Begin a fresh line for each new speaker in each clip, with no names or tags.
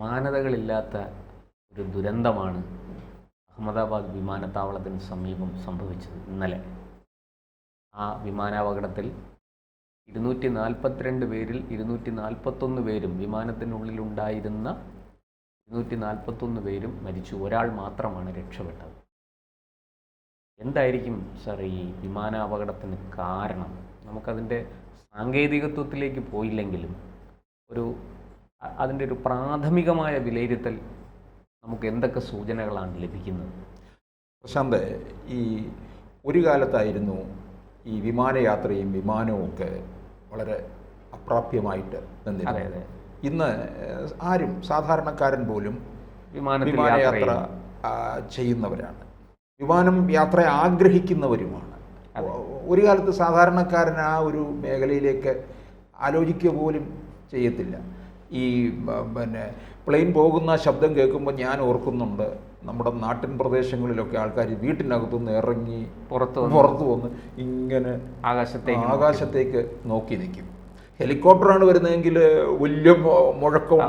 സമാനതകളില്ലാത്ത ഒരു ദുരന്തമാണ് അഹമ്മദാബാദ് വിമാനത്താവളത്തിന് സമീപം സംഭവിച്ചത് ഇന്നലെ. ആ വിമാനാപകടത്തിൽ 242 പേരിൽ 241 പേരും വിമാനത്തിനുള്ളിലുണ്ടായിരുന്ന 241 പേരും മരിച്ചു. ഒരാൾ മാത്രമാണ് രക്ഷപ്പെട്ടത്. എന്തായിരിക്കും സാർ ഈ വിമാനാപകടത്തിന് കാരണം? നമുക്കതിൻ്റെ സാങ്കേതികത്വത്തിലേക്ക് പോയില്ലെങ്കിലും അതിൻ്റെ ഒരു പ്രാഥമികമായ വിലയിരുത്തൽ നമുക്ക് എന്തൊക്കെ സൂചനകളാണ് ലഭിക്കുന്നത്?
പ്രശാന്ത്, ഈ ഒരു കാലത്തായിരുന്നു ഈ വിമാനയാത്രയും വിമാനവും ഒക്കെ വളരെ അപ്രാപ്യമായിട്ട് നിന്നിരുന്നത്. ഇന്ന് ആരും സാധാരണക്കാരൻ പോലും വിമാനയാത്ര ചെയ്യുന്നവരാണ്, വിമാനം യാത്ര ആഗ്രഹിക്കുന്നവരുമാണ്. ഒരു കാലത്ത് സാധാരണക്കാരൻ ആ ഒരു മേഖലയിലേക്ക് ആലോചിക്കുക പോലും ചെയ്യത്തില്ല. ഈ പ്ലെയിൻ പോകുന്ന ശബ്ദം കേൾക്കുമ്പോൾ ഞാൻ ഓർക്കുന്നുണ്ട്, നമ്മുടെ നാട്ടിൻ പ്രദേശങ്ങളിലൊക്കെ ആൾക്കാർ വീട്ടിനകത്തുനിന്ന് ഇറങ്ങി പുറത്തു വന്ന് ഇങ്ങനെ ആകാശത്തേക്ക് നോക്കി നിൽക്കും. ഹെലികോപ്റ്ററാണ് വരുന്നതെങ്കിൽ വലിയ മുഴക്കം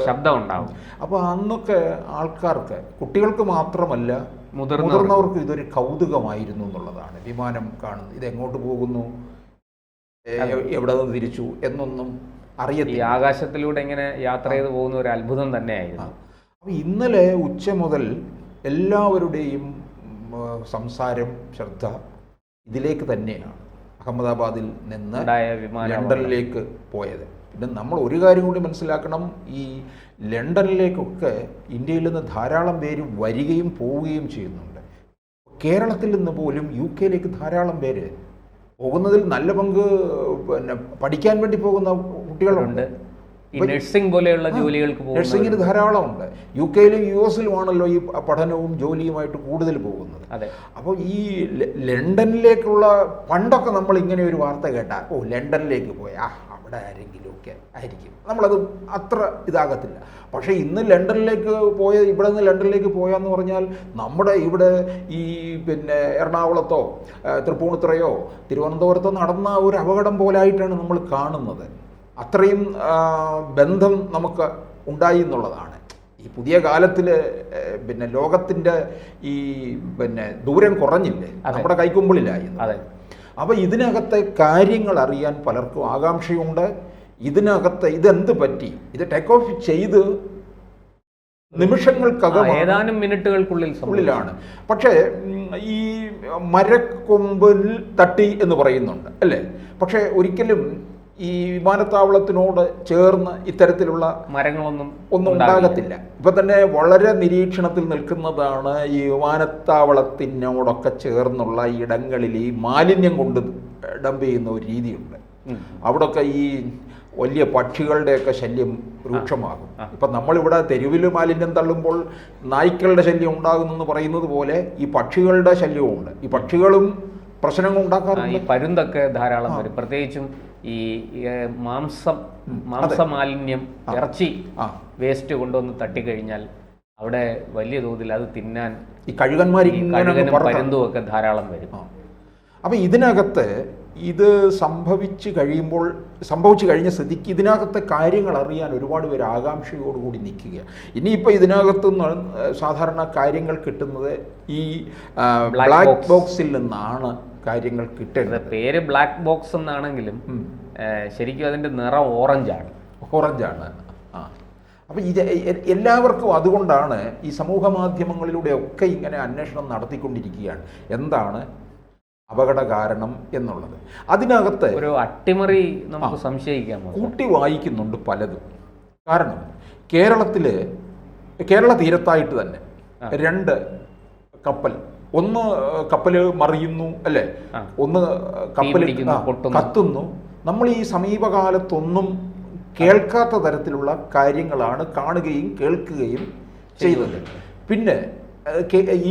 ശബ്ദം ഉണ്ടാകും.
അപ്പോൾ അന്നൊക്കെ ആൾക്കാർക്ക്, കുട്ടികൾക്ക് മാത്രമല്ല മുതിർന്നവർക്ക് ഇതൊരു കൗതുകമായിരുന്നു എന്നുള്ളതാണ്. വിമാനം കാണുന്നത്, ഇത് എങ്ങോട്ട് പോകുന്നു, എവിടെ നിന്ന് തിരിച്ചു എന്നൊന്നും അറിയത്തില്ല.
ആകാശത്തിലൂടെ ഇങ്ങനെ യാത്ര ചെയ്ത് പോകുന്ന ഒരു അത്ഭുതം തന്നെയായിരുന്നു.
അപ്പോൾ ഇന്നലെ ഉച്ച മുതൽ എല്ലാവരുടെയും സംസാരം, ശ്രദ്ധ ഇതിലേക്ക് തന്നെയാണ്. അഹമ്മദാബാദിൽ നിന്ന് ലണ്ടനിലേക്ക് പോയത്. പിന്നെ നമ്മൾ ഒരു കാര്യം കൂടി മനസ്സിലാക്കണം, ഈ ലണ്ടനിലേക്കൊക്കെ ഇന്ത്യയിൽ നിന്ന് ധാരാളം പേര് വരികയും പോവുകയും ചെയ്യുന്നുണ്ട്. കേരളത്തിൽ നിന്ന് പോലും UK ധാരാളം പേര് പോകുന്നതിൽ നല്ല പങ്ക് പഠിക്കാൻ വേണ്ടി പോകുന്ന കുട്ടികളുണ്ട്.
നഴ്സിംഗ് പോലെയുള്ള ജോലികൾക്ക്
നഴ്സിംഗിന് ധാരാളമുണ്ട്. UK-ലും US-ലുമാണല്ലോ ഈ പഠനവും ജോലിയുമായിട്ട് കൂടുതൽ പോകുന്നത്. അപ്പോൾ ഈ ലണ്ടനിലേക്കുള്ള, പണ്ടൊക്കെ നമ്മൾ ഇങ്ങനെ ഒരു വാർത്ത കേട്ടാൽ ലണ്ടനിലേക്ക് പോയാ അവിടെ ആരെങ്കിലുമൊക്കെ ആയിരിക്കും, നമ്മളത് അത്ര ഇതാകത്തില്ല. പക്ഷേ ഇന്ന് ലണ്ടനിലേക്ക് ഇവിടെ നിന്ന് ലണ്ടനിലേക്ക് പോയാന്ന് പറഞ്ഞാൽ നമ്മുടെ ഇവിടെ ഈ എറണാകുളത്തോ തൃപ്പൂണിത്തുറയോ തിരുവനന്തപുരത്തോ നടന്ന ഒരു അപകടം പോലായിട്ടാണ് നമ്മൾ കാണുന്നത്. അത്രയും ബന്ധം നമുക്ക് ഉണ്ടായി എന്നുള്ളതാണ്. ഈ പുതിയ കാലത്തിൽ ലോകത്തിൻ്റെ ഈ ദൂരം കുറഞ്ഞില്ലേ, നമ്മുടെ കൈക്കുമ്പിളിലായി. അപ്പോൾ ഇതിനകത്തെ കാര്യങ്ങൾ അറിയാൻ പലർക്കും ആകാംക്ഷയുണ്ട്. ഇതിനകത്ത് ഇതെന്ത് പറ്റി, ഇത് ടേക്ക് ഓഫ് ചെയ്ത് നിമിഷങ്ങൾക്കകം,
ഏതാനും മിനിറ്റുകൾക്കുള്ളിലാണ്.
പക്ഷേ ഈ മരക്കൊമ്പിൽ തട്ടി എന്ന് പറയുന്നുണ്ട് അല്ലേ? പക്ഷേ ഒരിക്കലും ഈ വിമാനത്താവളത്തിനോട് ചേർന്ന് ഇത്തരത്തിലുള്ള
മരങ്ങളൊന്നും
ഉണ്ടാകത്തില്ല. ഇപ്പം തന്നെ വളരെ നിരീക്ഷണത്തിൽ നിൽക്കുന്നതാണ് ഈ വിമാനത്താവളത്തിനോടൊക്കെ ചേർന്നുള്ള ഇടങ്ങളിൽ ഈ മാലിന്യം കൊണ്ട് ഡംപ് ചെയ്യുന്ന ഒരു രീതിയുണ്ട്. അവിടെയൊക്കെ ഈ വലിയ പക്ഷികളുടെയൊക്കെ ശല്യം രൂക്ഷമാകും. ഇപ്പം നമ്മളിവിടെ തെരുവിൽ മാലിന്യം തള്ളുമ്പോൾ നായ്ക്കളുടെ ശല്യം ഉണ്ടാകുന്നെന്ന് പറയുന്നത് പോലെ ഈ പക്ഷികളുടെ ശല്യവുമുണ്ട്. ഈ പക്ഷികളും പ്രശ്നങ്ങൾ ഉണ്ടാക്കാറുണ്ട്.
ഈ പരുന്തൊക്കെ ധാരാളം വരും. പ്രത്യേകിച്ചും ഈ മാംസമാലിന്യം, ഇറച്ചി വേസ്റ്റ് കൊണ്ടുവന്ന് തട്ടിക്കഴിഞ്ഞാൽ അവിടെ വലിയ തോതിൽ അത് തിന്നാൻ
ഈ കഴുകന്മാരും
പരുന്തും ഒക്കെ ധാരാളം വരും.
അപ്പം ഇതിനകത്ത് ഇത് സംഭവിച്ചു കഴിഞ്ഞ സ്ഥിതിക്ക് ഇതിനകത്തെ കാര്യങ്ങൾ അറിയാൻ ഒരുപാട് പേര് ആകാംക്ഷയോടുകൂടി നിൽക്കുക. ഇനിയിപ്പോൾ ഇതിനകത്ത് സാധാരണ കാര്യങ്ങൾ കിട്ടുന്നത് ഈ ബ്ലാക്ക് ബോക്സിൽ നിന്നാണ് കാര്യങ്ങൾ കിട്ടുന്നത്.
പേര് ബ്ലാക്ക് ബോക്സ് എന്നാണെങ്കിലും ശരിക്കും അതിൻ്റെ നിറം ഓറഞ്ചാണ്.
അപ്പം ഇത് എല്ലാവർക്കും അതുകൊണ്ടാണ് ഈ സമൂഹ മാധ്യമങ്ങളിലൂടെ ഒക്കെ ഇങ്ങനെ അന്വേഷണം നടത്തിക്കൊണ്ടിരിക്കുകയാണ്, എന്താണ് അപകട കാരണം എന്നുള്ളത്. അതിനകത്ത്
ഒരു അട്ടിമറി നമുക്ക് സംശയിക്കാം,
കൂട്ടി വായിക്കുന്നുണ്ട് പലതും. കാരണം കേരള തീരത്തായിട്ട് തന്നെ 2 കപ്പൽ, ഒന്ന് കപ്പൽ മറിയുന്നു അല്ലേ, ഒന്ന് കപ്പൽ കത്തുന്നു. നമ്മൾ ഈ സമീപകാലത്തൊന്നും കേൾക്കാത്ത തരത്തിലുള്ള കാര്യങ്ങളാണ് കാണുകയും കേൾക്കുകയും ചെയ്തത്. പിന്നെ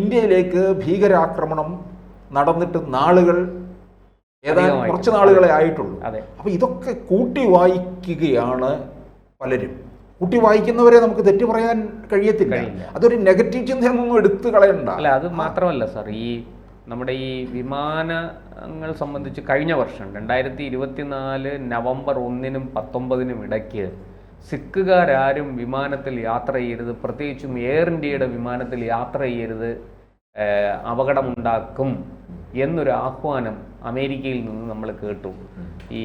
ഇന്ത്യയിലേക്ക് ഭീകരാക്രമണം നടന്നിട്ട് കുറച്ച് നാളുകളെ ആയിട്ടുള്ളൂ. അപ്പോൾ ഇതൊക്കെ കൂട്ടി വായിക്കുകയാണ് പലരും. കൂട്ടി വായിക്കുന്നവരെ നമുക്ക് തെറ്റു പറയാൻ കഴിയത്തില്ല. അതൊരു നെഗറ്റീവ് ചിന്തയൊന്നും എടുത്തു കളയണ്ട.
അല്ല, അത് മാത്രമല്ല സാർ, ഈ നമ്മുടെ ഈ വിമാനങ്ങൾ സംബന്ധിച്ച് കഴിഞ്ഞ വർഷം 2024 നവംബർ 1-നും 19-നും ഇടയ്ക്ക് സിഖുകാരും വിമാനത്തിൽ യാത്ര ചെയ്യരുത്, പ്രത്യേകിച്ചും എയർ ഇന്ത്യയുടെ വിമാനത്തിൽ യാത്ര ചെയ്യരുത്, അപകടമുണ്ടാക്കും എന്നൊരു ആഹ്വാനം അമേരിക്കയിൽ നിന്ന് നമ്മൾ കേട്ടു. ഈ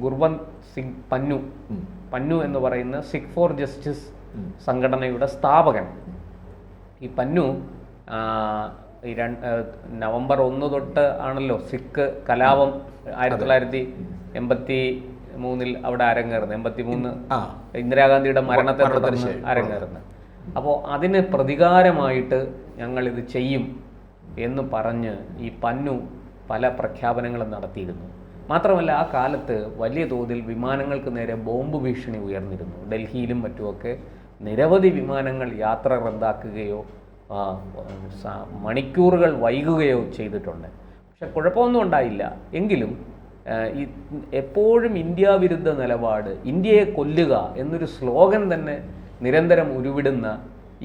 ഗുർവന്ത് സിംഗ് പന്നു എന്ന് പറയുന്ന സിഖ് ഫോർ ജസ്റ്റിസ് സംഘടനയുടെ സ്ഥാപകൻ. ഈ പന്നു നവംബർ 1 തൊട്ട് ആണല്ലോ സിഖ് കലാപം 1983 അവിടെ അരങ്ങേറുന്നത്. 83 ഇന്ദിരാഗാന്ധിയുടെ മരണത്തെ തുടർന്ന് അരങ്ങേറുന്നത്. അപ്പോൾ അതിന് പ്രതികാരമായിട്ട് ഞങ്ങളിത് ചെയ്യും എന്ന് പറഞ്ഞ് ഈ പന്നു പല പ്രഖ്യാപനങ്ങളും നടത്തിയിരുന്നു. മാത്രമല്ല ആ കാലത്ത് വലിയ തോതിൽ വിമാനങ്ങൾക്ക് നേരെ ബോംബ് ഭീഷണി ഉയർന്നിരുന്നു. ഡൽഹിയിലും മറ്റുമൊക്കെ നിരവധി വിമാനങ്ങൾ യാത്ര റദ്ദാക്കുകയോ മണിക്കൂറുകൾ വൈകുകയോ ചെയ്തിട്ടുണ്ട്. പക്ഷെ കുഴപ്പമൊന്നും ഉണ്ടായില്ല. എങ്കിലും എപ്പോഴും ഇന്ത്യ വിരുദ്ധ നിലപാട്, ഇന്ത്യയെ കൊല്ലുക എന്നൊരു സ്ലോഗൻ തന്നെ നിരന്തരം ഉരുവിടുന്ന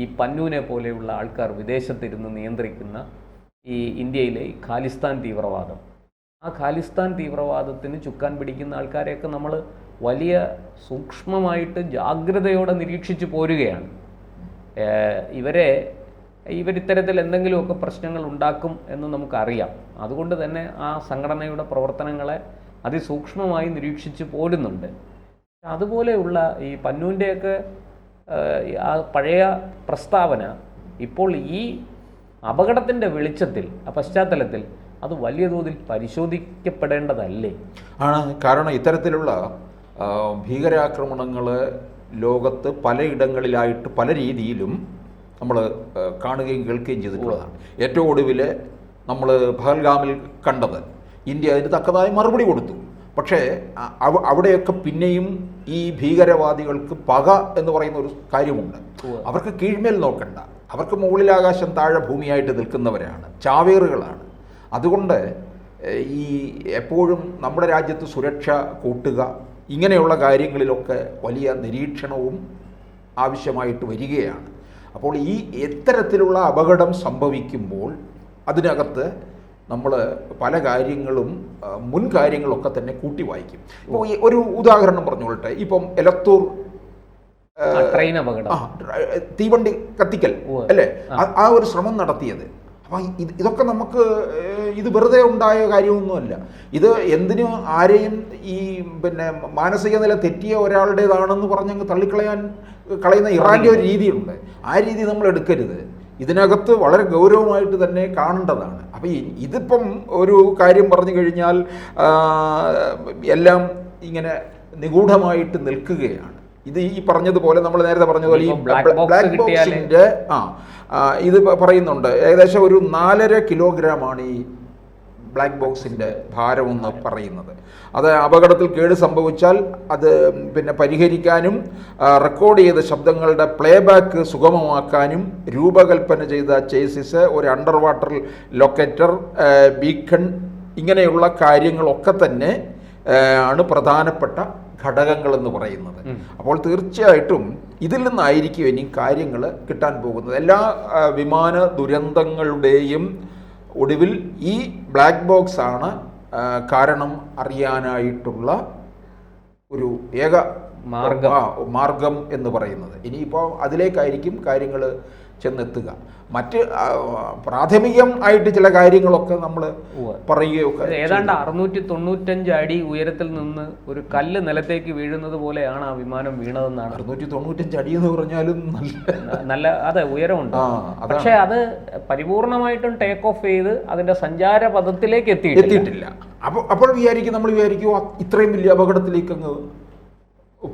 ഈ പന്നുവിനെ പോലെയുള്ള ആൾക്കാർ വിദേശത്തിരുന്ന് നിയന്ത്രിക്കുന്ന ഈ ഇന്ത്യയിലെ ഖാലിസ്ഥാൻ തീവ്രവാദം, ആ ഖാലിസ്ഥാൻ തീവ്രവാദത്തിന് ചുക്കാൻ പിടിക്കുന്ന ആൾക്കാരെയൊക്കെ നമ്മൾ വലിയ സൂക്ഷ്മമായിട്ട് ജാഗ്രതയോടെ നിരീക്ഷിച്ചു പോരുകയാണ്. ഇവരിത്തരത്തിൽ എന്തെങ്കിലുമൊക്കെ പ്രശ്നങ്ങൾ ഉണ്ടാക്കും എന്ന് നമുക്കറിയാം. അതുകൊണ്ട് തന്നെ ആ സംഘടനയുടെ പ്രവർത്തനങ്ങളെ അതിസൂക്ഷ്മമായി നിരീക്ഷിച്ച് പോരുന്നുണ്ട്. അതുപോലെയുള്ള ഈ പന്നുവിൻ്റെയൊക്കെ ആ പഴയ പ്രസ്താവന ഇപ്പോൾ ഈ അപകടത്തിൻ്റെ വെളിച്ചത്തിൽ, ആ പശ്ചാത്തലത്തിൽ അത് വലിയ തോതിൽ പരിശോധിക്കപ്പെടേണ്ടതല്ലേ?
ആണ്. കാരണം ഇത്തരത്തിലുള്ള ഭീകരാക്രമണങ്ങൾ ലോകത്ത് പലയിടങ്ങളിലായിട്ട് പല രീതിയിലും നമ്മൾ കാണുകയും കേൾക്കുകയും ചെയ്തിട്ടുള്ളതാണ്. ഏറ്റവും ഒടുവിൽ നമ്മൾ പഹൽഗാമിൽ കണ്ടത്, ഇന്ത്യ അതിന് തക്കതായ മറുപടി കൊടുത്തു. പക്ഷേ അവിടെയൊക്കെ പിന്നെയും ഈ ഭീകരവാദികൾക്ക് പക എന്ന് പറയുന്ന ഒരു കാര്യമുണ്ട്. അവർക്ക് കീഴ്മേൽ നോക്കണ്ട, അവർക്ക് മുകളിലാകാശം താഴെ ഭൂമിയായിട്ട് നിൽക്കുന്നവരാണ്, ചാവേറുകളാണ്. അതുകൊണ്ട് ഈ എപ്പോഴും നമ്മുടെ രാജ്യത്ത് സുരക്ഷ കൂട്ടുക, ഇങ്ങനെയുള്ള കാര്യങ്ങളിലൊക്കെ വലിയ നിരീക്ഷണവും ആവശ്യമായിട്ട് വരികയാണ്. അപ്പോൾ ഈ എത്തരത്തിലുള്ള അപകടം സംഭവിക്കുമ്പോൾ അതിനകത്ത് നമ്മൾ പല കാര്യങ്ങളും മുൻ കാര്യങ്ങളൊക്കെ തന്നെ കൂട്ടി വായിക്കും. ഇപ്പോൾ ഒരു ഉദാഹരണം പറഞ്ഞോളട്ടെ. ഇപ്പം എലത്തൂർ
ട്രെയിൻ അപകടം,
തീവണ്ടി കത്തിക്കൽ അല്ലേ, ആ ഒരു ശ്രമം നടത്തിയത്. അപ്പം ഇതൊക്കെ നമുക്ക് ഇത് വെറുതെ ഉണ്ടായ കാര്യമൊന്നുമല്ല. ഇത് എന്തിനും ആരെയും ഈ മാനസിക നില തെറ്റിയ ഒരാളുടേതാണെന്ന് പറഞ്ഞങ്ങ് കളയുന്ന ഇറാൻ്റെ ഒരു രീതിയുണ്ട്. ആ രീതി നമ്മൾ എടുക്കരുത്. ഇതിനകത്ത് വളരെ ഗൗരവമായിട്ട് തന്നെ കാണേണ്ടതാണ്. അപ്പം ഇതിപ്പം ഒരു കാര്യം പറഞ്ഞു കഴിഞ്ഞാൽ എല്ലാം ഇങ്ങനെ നിഗൂഢമായിട്ട് നിൽക്കുകയാണ്. ഇത് ഈ പറഞ്ഞതുപോലെ നമ്മൾ നേരത്തെ പറഞ്ഞതുപോലെ ഈ ബ്ലാക്ക് ബോക്സിൻ്റെ ഇത് പറയുന്നുണ്ട്. ഏകദേശം ഒരു 4.5 കിലോഗ്രാമാണ് ഈ ബ്ലാക്ക് ബോക്സിൻ്റെ ഭാരമെന്ന് പറയുന്നത്. അത് അപകടത്തിൽ കേട് സംഭവിച്ചാൽ അത് പരിഹരിക്കാനും റെക്കോർഡ് ചെയ്ത ശബ്ദങ്ങളുടെ പ്ലേബാക്ക് സുഗമമാക്കാനും രൂപകൽപ്പന ചെയ്ത ചേസിസ്, ഒരു അണ്ടർ വാട്ടർ ലൊക്കേറ്റർ, ബീക്കൺ, ഇങ്ങനെയുള്ള കാര്യങ്ങളൊക്കെ തന്നെ ആണ് പ്രധാനപ്പെട്ട ഘടകങ്ങളെന്ന് പറയുന്നത്. അപ്പോൾ തീർച്ചയായിട്ടും ഇതിൽ നിന്നായിരിക്കും ഇനി കാര്യങ്ങൾ കിട്ടാൻ പോകുന്നത്. എല്ലാ വിമാന ദുരന്തങ്ങളുടെയും ഒടുവിൽ ഈ ബ്ലാക്ക് ബോക്സ് ആണ് കാരണം അറിയാനായിട്ടുള്ള ഒരു ഏക മാർഗം എന്ന് പറയുന്നത്. ഇനിയിപ്പോൾ അതിലേക്കായിരിക്കും കാര്യങ്ങൾ ചെന്നെത്തുക. മറ്റ് പ്രാഥമികം ആയിട്ട് ചില കാര്യങ്ങളൊക്കെ നമ്മൾ പറയുകയൊക്കെ.
ഏതാണ്ട് 695 അടി ഉയരത്തിൽ നിന്ന് ഒരു കല്ല് നിലത്തേക്ക് വീഴുന്നത് പോലെയാണ് ആ വിമാനം വീണതെന്നാണ്.
695 അടി എന്ന് പറഞ്ഞാലും
നല്ല അതെ ഉയരമുണ്ട്. പക്ഷെ അത് പരിപൂർണമായിട്ടും ടേക്ക് ഓഫ് ചെയ്ത് അതിന്റെ സഞ്ചാര പഥത്തിലേക്ക് എത്തിയിട്ടില്ല.
അപ്പോൾ നമ്മൾ വിചാരിക്കും ഇത്രയും വലിയ അപകടത്തിലേക്ക് അങ്ങ്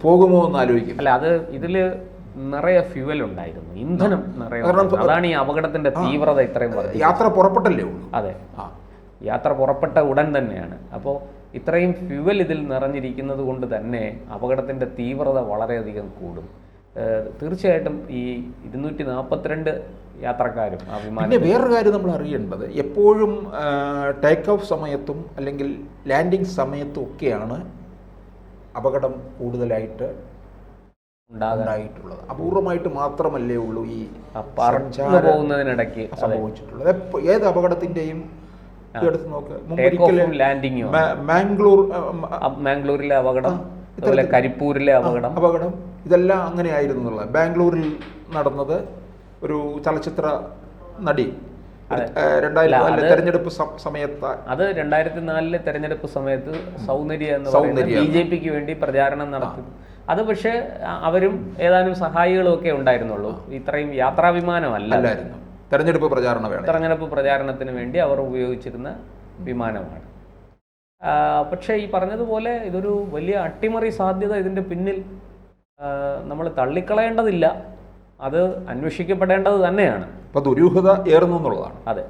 പോകുമോ എന്ന് ആലോചിക്കും.
അല്ല, അത് ഇതില് നിറയെ ഫ്യൂവൽ ഉണ്ടായിരുന്നു, ഇന്ധനം നിറയെ. അതാണ് ഈ അപകടത്തിന്റെ തീവ്രത ഇത്രയും പറഞ്ഞത്.
യാത്ര പുറപ്പെട്ടല്ലേ ഉള്ളൂ.
അതെ, യാത്ര പുറപ്പെട്ട ഉടൻ തന്നെയാണ്. അപ്പോൾ ഇത്രയും ഫ്യൂവൽ ഇതിൽ നിറഞ്ഞിരിക്കുന്നത് കൊണ്ട് തന്നെ അപകടത്തിന്റെ തീവ്രത വളരെയധികം കൂടും. തീർച്ചയായിട്ടും ഈ 242 യാത്രക്കാരും ആ വിമാനം.
പിന്നെ വേറൊരു കാര്യം നമ്മൾ അറിയേണ്ടത്, എപ്പോഴും ടേക്ക് ഓഫ് സമയത്തും അല്ലെങ്കിൽ ലാൻഡിങ് സമയത്തും ഒക്കെയാണ് അപകടം കൂടുതലായിട്ട് ഉണ്ടായിട്ടുള്ളത്. അപൂർവമായിട്ട് മാത്രമല്ലേ ഉള്ളൂ ഈ
പോകുന്നതിനിടയ്ക്ക്
സംഭവിച്ചിട്ടുള്ളത്. ഏത് അപകടത്തിന്റെയും എടുത്ത് നോക്ക്,
മാംഗ്ലൂരിലെ അപകടം, കരിപ്പൂരിലെ അപകടം,
ഇതെല്ലാം അങ്ങനെയായിരുന്നു എന്നുള്ളത്. ബാംഗ്ലൂരിൽ നടന്നത് ഒരു ചലച്ചിത്ര നടി 2004 തെരഞ്ഞെടുപ്പ് സമയത്ത്,
അത് 2004 തെരഞ്ഞെടുപ്പ് സമയത്ത് സൗന്ദര്യ എന്ന് പറയുന്ന BJP വേണ്ടി പ്രചാരണം നടത്തി. അത് പക്ഷേ അവരും ഏതാനും സഹായികളും ഒക്കെ ഉണ്ടായിരുന്നുള്ളൂ. ഇത്രയും യാത്രാവിമാനമല്ലായിരുന്നു. തെരഞ്ഞെടുപ്പ് പ്രചാരണത്തിന് വേണ്ടി അവർ ഉപയോഗിച്ചിരുന്ന വിമാനമാണ്. പക്ഷേ ഈ പറഞ്ഞതുപോലെ ഇതൊരു വലിയ അട്ടിമറി സാധ്യത ഇതിൻ്റെ പിന്നിൽ നമ്മൾ തള്ളിക്കളയേണ്ടതില്ല. അത് അന്വേഷിക്കപ്പെടേണ്ടത് തന്നെയാണ്.
അപ്പോൾ ദുരൂഹത ഏറുന്നു എന്നുള്ളതാണ്.
അതെ.